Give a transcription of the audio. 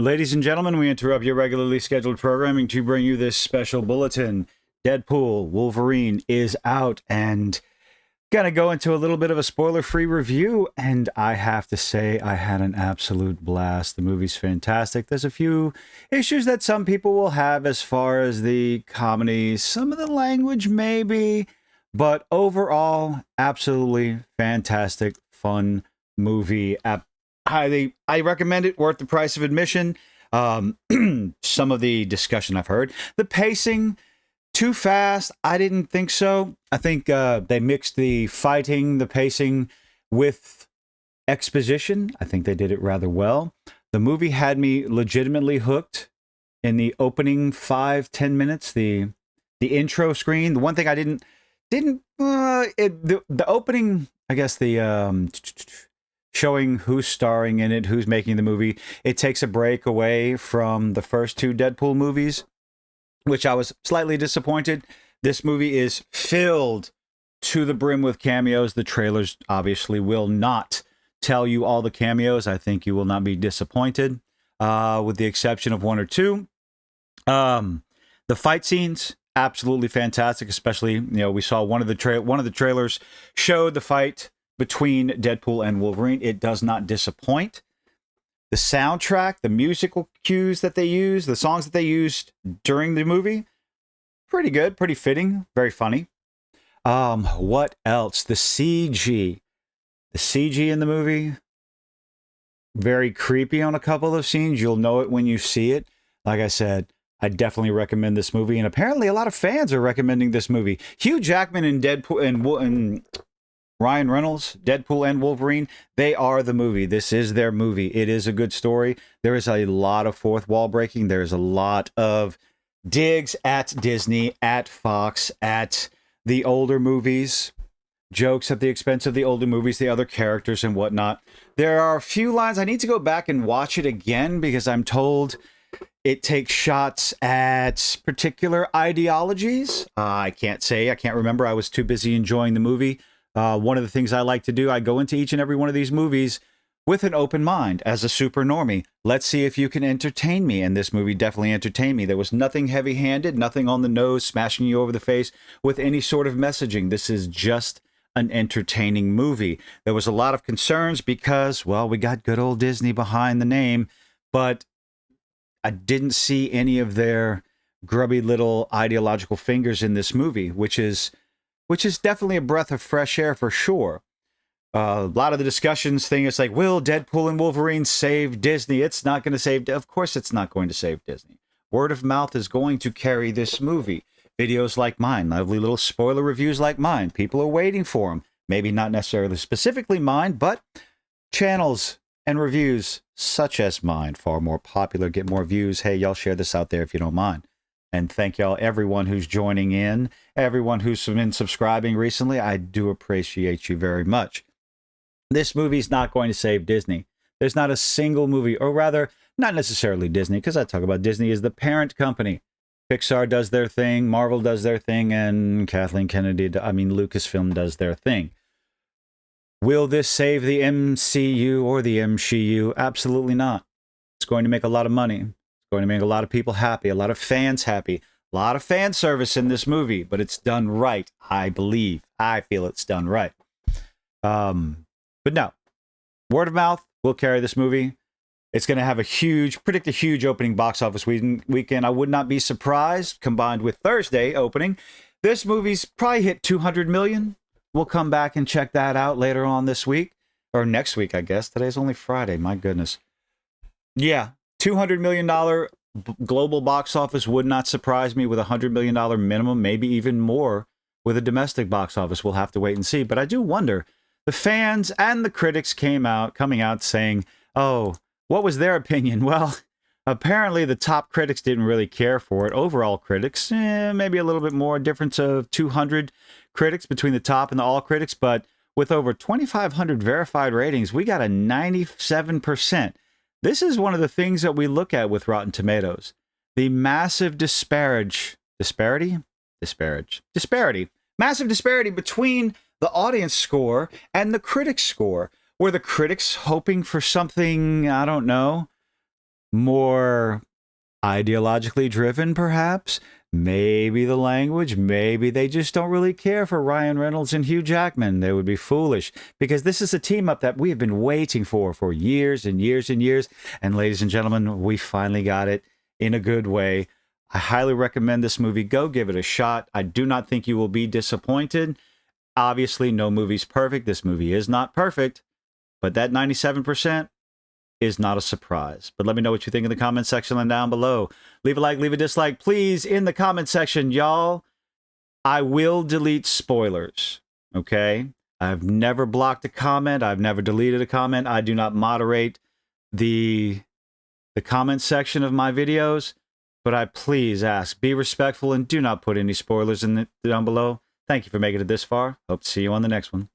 Ladies and gentlemen, we interrupt your regularly scheduled programming to bring you this special bulletin. Deadpool, Wolverine is out, and gonna go into a little bit of a spoiler-free review, and I have to say I had an absolute blast. The movie's fantastic. There's a few issues that some people will have as far as the comedy, some of the language maybe, but overall, absolutely fantastic, fun movie. I recommend it, worth the price of admission. Some of the discussion I've heard, the pacing too fast. I didn't think so. I think they mixed the fighting, the pacing with exposition. I think they did it rather well. The movie had me legitimately hooked in the opening 5-10 minutes. The intro screen. The one thing I the opening, I guess the showing who's starring in it, who's making the movie. It takes a break away from the first two Deadpool movies, which I was slightly disappointed. This movie is filled to the brim with cameos. The trailers obviously will not tell you all the cameos. I think you will not be disappointed, with the exception of one or two. The fight scenes, absolutely fantastic. Especially, we saw one of the trailers showed the fight between Deadpool and Wolverine. It does not disappoint. The soundtrack, the musical cues that they use, the songs that they used during the movie, pretty good, pretty fitting, very funny. What else? The CG. The CG in the movie, very creepy on a couple of scenes. You'll know it when you see it. Like I said, I definitely recommend this movie, and apparently a lot of fans are recommending this movie. Hugh Jackman and Deadpool and Ryan Reynolds, Deadpool and Wolverine, they are the movie. This is their movie. It is a good story. There is a lot of fourth wall breaking. There's a lot of digs at Disney, at Fox, at the older movies, jokes at the expense of the older movies, the other characters and whatnot. There are a few lines. I need to go back and watch it again because I'm told it takes shots at particular ideologies. I can't remember. I was too busy enjoying the movie. One of the things I like to do, I go into each and every one of these movies with an open mind as a super normie. Let's see if you can entertain me. And this movie definitely entertained me. There was nothing heavy-handed, nothing on the nose, smashing you over the face with any sort of messaging. This is just an entertaining movie. There was a lot of concerns because, well, we got good old Disney behind the name, but I didn't see any of their grubby little ideological fingers in this movie, which is definitely a breath of fresh air for sure. A lot of the discussions thing is like, will Deadpool and Wolverine save Disney? It's not going to save. Of course, it's not going to save Disney. Word of mouth is going to carry this movie. Videos like mine, lovely little spoiler reviews like mine. People are waiting for them. Maybe not necessarily specifically mine, but channels and reviews such as mine, far more popular, get more views. Hey, y'all share this out there if you don't mind. And thank y'all, everyone who's joining in, everyone who's been subscribing recently. I do appreciate you very much. This movie's not going to save Disney. There's not a single movie, or rather, not necessarily Disney, because I talk about Disney as the parent company. Pixar does their thing, Marvel does their thing, and Lucasfilm does their thing. Will this save the MCU or the MCU? Absolutely not. It's going to make a lot of money. Going to make a lot of people happy, a lot of fans happy, a lot of fan service in this movie, but it's done right. I feel it's done right. But no, word of mouth will carry this movie. It's going to have predict a huge opening box office weekend. I would not be surprised, combined with Thursday opening. This movie's probably hit 200 million. We'll come back and check that out later on this week, or next week, I guess. Today's only Friday. My goodness. Yeah. $200 million global box office would not surprise me, with a $100 million minimum, maybe even more with a domestic box office. We'll have to wait and see. But I do wonder, the fans and the critics coming out saying, oh, what was their opinion? Well, apparently the top critics didn't really care for it. Overall critics, maybe a little bit more, difference of 200 critics between the top and the all critics. But with over 2,500 verified ratings, we got a 97%. This is one of the things that we look at with Rotten Tomatoes. The massive disparity between the audience score and the critic score. Were the critics hoping for something, I don't know, more ideologically driven, perhaps. Maybe the language, maybe they just don't really care for Ryan Reynolds and Hugh Jackman. They would be foolish because this is a team up that we have been waiting for years and years and years. And ladies and gentlemen, we finally got it in a good way. I highly recommend this movie. Go give it a shot. I do not think you will be disappointed. Obviously, no movie's perfect. This movie is not perfect, but that 97% is not a surprise. But let me know what you think in the comment section and down below. Leave a like, leave a dislike, please, in the comment section, y'all. I will delete spoilers, okay? I've never blocked a comment. I've never deleted a comment. I do not moderate the comment section of my videos, but I please ask, be respectful and do not put any spoilers down below. Thank you for making it this far. Hope to see you on the next one.